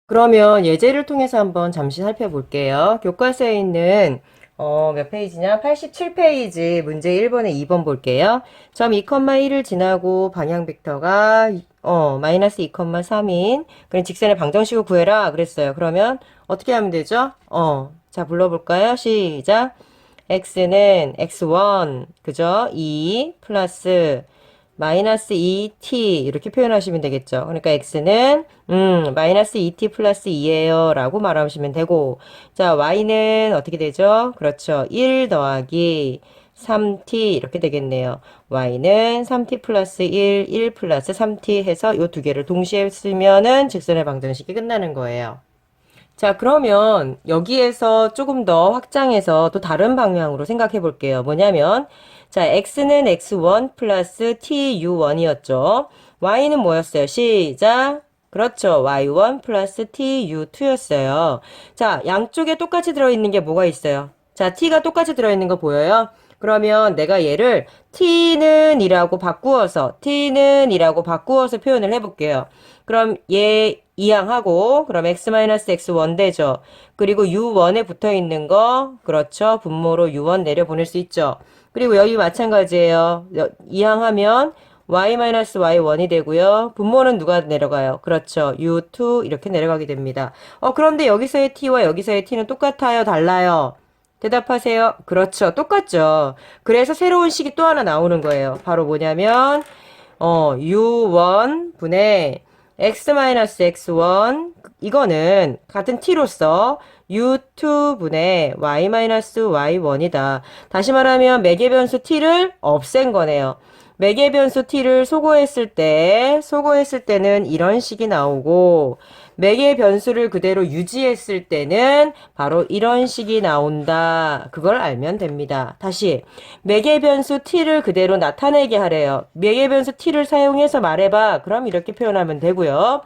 그러면 예제를 통해서 한번 잠시 살펴볼게요. 교과서에 있는 몇 페이지냐? 87페이지 문제 1번에 2번 볼게요. 점 2,1을 지나고 방향 벡터가 마이너스 2,3인 그럼 직선의 방정식을 구해라 그랬어요. 그러면 어떻게 하면 되죠? 자 불러볼까요? 시작. x는 x1 그죠? 2 플러스 마이너스 2t 이렇게 표현하시면 되겠죠. 그러니까 x는 마이너스 2t 플러스 2예요 라고 말하시면 되고, 자 y는 어떻게 되죠? 그렇죠. 1 더하기 3t 이렇게 되겠네요. y는 3t 플러스 1, 1 플러스 3t 해서 요 두 개를 동시에 쓰면은 직선의 방정식이 끝나는 거예요. 자, 그러면 여기에서 조금 더 확장해서 또 다른 방향으로 생각해 볼게요. 뭐냐면, 자, x는 x1 플러스 tu1이었죠. y는 뭐였어요? 시작. 그렇죠. y1 플러스 tu2였어요. 자, 양쪽에 똑같이 들어있는 게 뭐가 있어요? 자, t가 똑같이 들어있는 거 보여요? 그러면 내가 얘를 t는 이라고 바꾸어서 표현을 해볼게요. 그럼 얘 이항하고 그럼 x-x1 되죠. 그리고 u1에 붙어 있는 거 그렇죠. 분모로 u1 내려보낼 수 있죠. 그리고 여기 마찬가지예요. 이항하면 y-y1이 되고요. 분모는 누가 내려가요? 그렇죠. u2 이렇게 내려가게 됩니다. 그런데 여기서의 t와 여기서의 t는 똑같아요? 달라요? 대답하세요. 그렇죠. 똑같죠. 그래서 새로운 식이 또 하나 나오는 거예요. 바로 뭐냐면 u1 분의 x-x1 이거는 같은 t로서 u2 분의 y-y1이다. 다시 말하면 매개 변수 t를 없앤 거네요. 매개 변수 t를 소거했을 때는 이런 식이 나오고 매개 변수를 그대로 유지했을 때는 바로 이런 식이 나온다. 그걸 알면 됩니다. 다시 매개 변수 t를 그대로 나타내게 하래요. 매개 변수 t를 사용해서 말해봐. 그럼 이렇게 표현하면 되고요.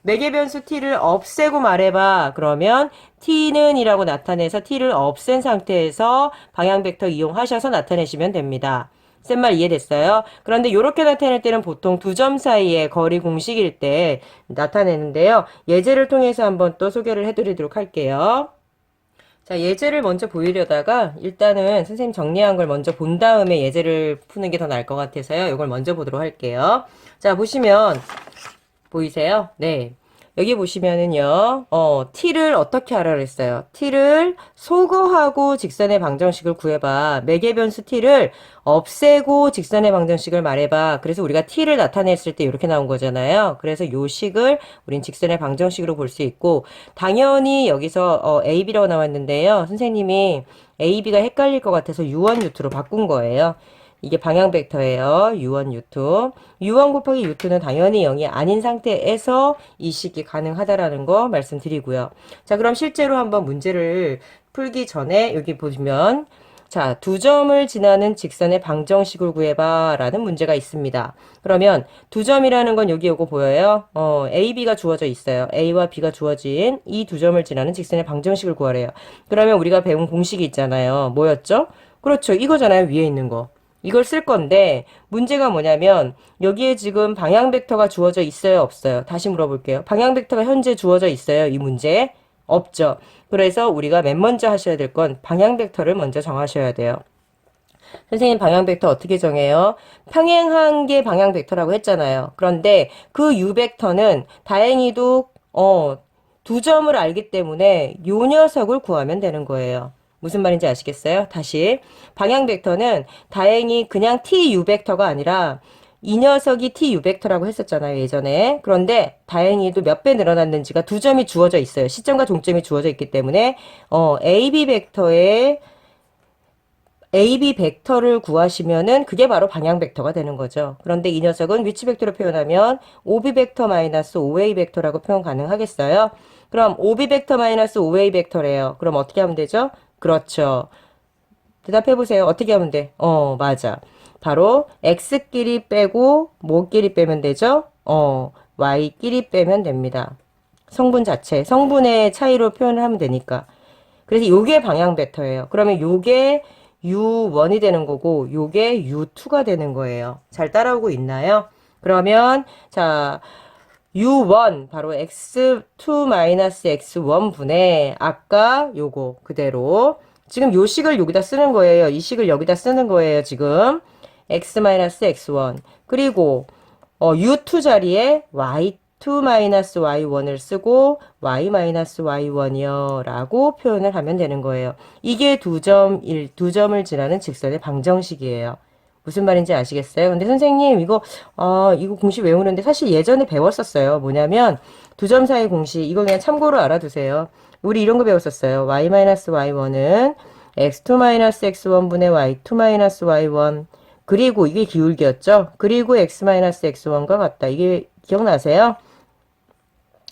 매개 변수 t를 없애고 말해봐. 그러면 t는 이라고 나타내서 t를 없앤 상태에서 방향 벡터 이용하셔서 나타내시면 됩니다. 센 말 이해됐어요? 그런데 이렇게 나타낼 때는 보통 두 점 사이의 거리 공식일 때 나타내는데요. 예제를 통해서 한번 또 소개를 해드리도록 할게요. 자, 예제를 먼저 보이려다가 일단은 선생님 정리한 걸 먼저 본 다음에 예제를 푸는 게 더 나을 것 같아서요. 이걸 먼저 보도록 할게요. 자, 보시면 보이세요? 네. 여기 보시면은요, t를 어떻게 하라 그랬어요? t를 소거하고 직선의 방정식을 구해봐. 매개 변수 t를 없애고 직선의 방정식을 말해봐. 그래서 우리가 t를 나타냈을 때 이렇게 나온 거잖아요. 그래서 요 식을 우린 직선의 방정식으로 볼 수 있고, 당연히 여기서 AB라고 나왔는데요. 선생님이 AB가 헷갈릴 것 같아서 U1, U2로 바꾼 거예요. 이게 방향 벡터예요. U1, U2. U1 곱하기 U2는 당연히 0이 아닌 상태에서 이 식이 가능하다라는 거 말씀드리고요. 자, 그럼 실제로 한번 문제를 풀기 전에 여기 보시면 자, 두 점을 지나는 직선의 방정식을 구해봐 라는 문제가 있습니다. 그러면 두 점이라는 건 여기 요거 보여요? A, B가 주어져 있어요. A와 B가 주어진 이 두 점을 지나는 직선의 방정식을 구하래요. 그러면 우리가 배운 공식이 있잖아요. 뭐였죠? 그렇죠. 이거잖아요. 위에 있는 거. 이걸 쓸 건데 문제가 뭐냐면 여기에 지금 방향 벡터가 주어져 있어요, 없어요? 다시 물어볼게요. 방향 벡터가 현재 주어져 있어요, 이 문제에? 없죠. 그래서 우리가 맨 먼저 하셔야 될 건 방향 벡터를 먼저 정하셔야 돼요. 선생님 방향 벡터 어떻게 정해요? 평행한 게 방향 벡터라고 했잖아요. 그런데 그 u 벡터는 다행히도 두 점을 알기 때문에 요 녀석을 구하면 되는 거예요. 무슨 말인지 아시겠어요? 다시 방향 벡터는 다행히 그냥 tu 벡터가 아니라 이 녀석이 tu 벡터라고 했었잖아요, 예전에. 그런데 다행히도 몇 배 늘어났는지가 두 점이 주어져 있어요. 시점과 종점이 주어져 있기 때문에 ab 벡터의 AB 벡터를 구하시면은 그게 바로 방향 벡터가 되는 거죠. 그런데 이 녀석은 위치 벡터로 표현하면 OB 벡터 마이너스 OA 벡터라고 표현 가능하겠어요? 그럼 OB 벡터 마이너스 OA 벡터래요. 그럼 어떻게 하면 되죠? 그렇죠. 대답해 보세요. 어떻게 하면 돼? 맞아. 바로 x끼리 빼고 뭐끼리 빼면 되죠? y끼리 빼면 됩니다. 성분 자체, 성분의 차이로 표현을 하면 되니까. 그래서 요게 방향 벡터예요. 그러면 요게 U1이 되는 거고 요게 U2가 되는 거예요. 잘 따라오고 있나요? 그러면 자 U1 바로 x2 마이너스 x1 분의 아까 요거 그대로 지금 요 식을 여기다 쓰는 거예요. 이 식을 여기다 쓰는 거예요. 지금 x 마이너스 x1 그리고 u2 자리에 y2 마이너스 y1을 쓰고 y 마이너스 y1이요 라고 표현을 하면 되는 거예요. 이게 두 점을 지나는 직선의 방정식이에요. 무슨 말인지 아시겠어요? 근데 선생님, 이거 공식 외우는데 사실 예전에 배웠었어요. 뭐냐면, 두 점 사이 공식, 이거 그냥 참고로 알아두세요. 우리 이런 거 배웠었어요. y-y1은 x2-x1 분의 y2-y1. 그리고 이게 기울기였죠? 그리고 x-x1과 같다. 이게 기억나세요?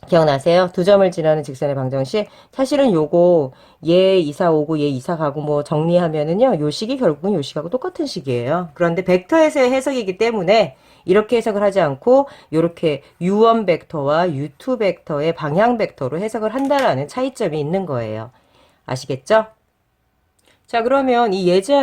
기억나세요? 두 점을 지나는 직선의 방정식. 사실은 요거 얘 이사 오고 얘 이사 가고 뭐 정리하면은요. 요 식이 결국은 요 식하고 똑같은 식이에요. 그런데 벡터에서의 해석이기 때문에 이렇게 해석을 하지 않고 요렇게 u1 벡터와 u2 벡터의 방향 벡터로 해석을 한다라는 차이점이 있는 거예요. 아시겠죠? 자, 그러면 이 예제한